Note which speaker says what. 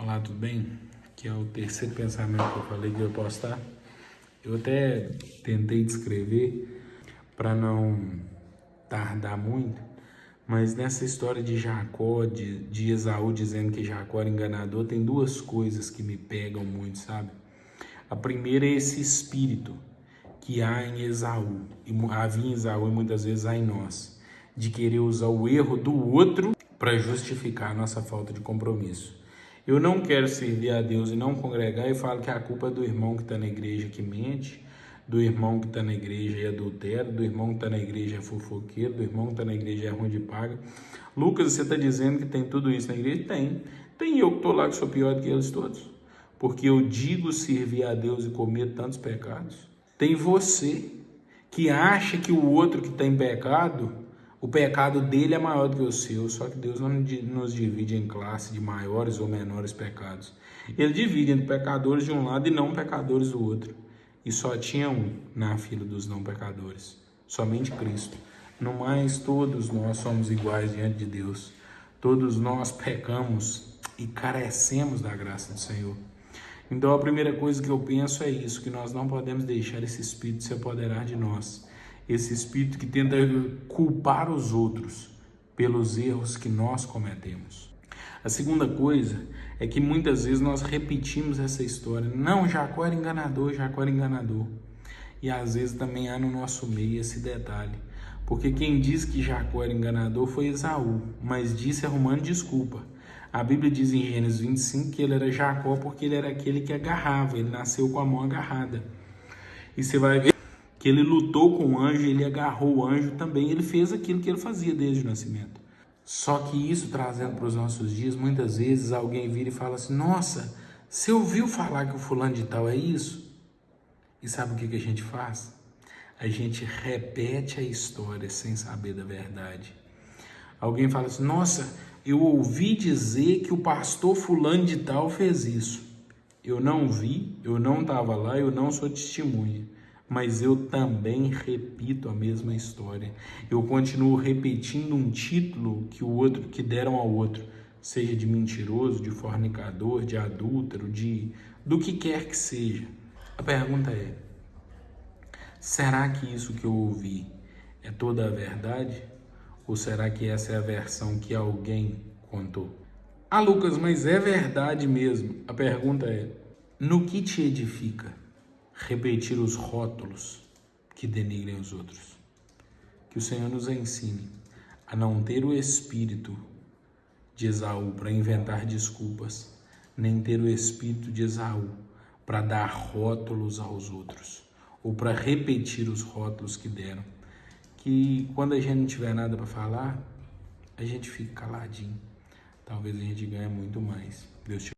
Speaker 1: Olá, tudo bem? Que é o terceiro pensamento que eu falei que eu ia postar. Eu até tentei descrever para não tardar muito, mas nessa história de Jacó, de Esaú dizendo que Jacó era enganador, tem duas coisas que me pegam muito, sabe? A primeira é esse espírito que há em Esaú, e havia em Esaú e muitas vezes há em nós, de querer usar o erro do outro para justificar a nossa falta de compromisso. Eu não quero servir a Deus e não congregar e falo que a culpa é do irmão que está na igreja que mente, do irmão que está na igreja e adultera, do irmão que está na igreja é fofoqueiro, do irmão que está na igreja é ruim de paga. Lucas, você está dizendo que tem tudo isso na igreja? Tem. Tem eu que estou lá que sou pior do que eles todos. Porque eu digo servir a Deus e comer tantos pecados. Tem você que acha que o outro que está em pecado, o pecado dele é maior do que o seu, só que Deus não nos divide em classe de maiores ou menores pecados. Ele divide entre pecadores de um lado e não pecadores do outro. E só tinha um na fila dos não pecadores, somente Cristo. No mais, todos nós somos iguais diante de Deus. Todos nós pecamos e carecemos da graça do Senhor. Então a primeira coisa que eu penso é isso, que nós não podemos deixar esse espírito se apoderar de nós. Esse espírito que tenta culpar os outros pelos erros que nós cometemos. A segunda coisa é que muitas vezes nós repetimos essa história. Não, Jacó era enganador, Jacó era enganador. E às vezes também há no nosso meio esse detalhe. Porque quem diz que Jacó era enganador foi Esaú, mas disse arrumando desculpa. A Bíblia diz em Gênesis 25 que ele era Jacó porque ele era aquele que agarrava, ele nasceu com a mão agarrada. E você vai ver que ele lutou com o anjo, ele agarrou o anjo também, ele fez aquilo que ele fazia desde o nascimento. Só que isso, trazendo para os nossos dias, muitas vezes alguém vira e fala assim: nossa, você ouviu falar que o fulano de tal é isso? E sabe o que a gente faz? A gente repete a história sem saber da verdade. Alguém fala assim: nossa, eu ouvi dizer que o pastor fulano de tal fez isso. Eu não vi, eu não estava lá, eu não sou testemunha. Mas eu também repito a mesma história. Eu continuo repetindo um título que deram ao outro, seja de mentiroso, de fornicador, de adúltero, do que quer que seja. A pergunta é: será que isso que eu ouvi é toda a verdade? Ou será que essa é a versão que alguém contou? Ah, Lucas, mas é verdade mesmo. A pergunta é: no que te edifica repetir os rótulos que denigrem os outros? Que o Senhor nos ensine a não ter o espírito de Esaú para inventar desculpas, nem ter o espírito de Esaú para dar rótulos aos outros, ou para repetir os rótulos que deram. Que quando a gente não tiver nada para falar, a gente fica caladinho. Talvez a gente ganhe muito mais. Deus te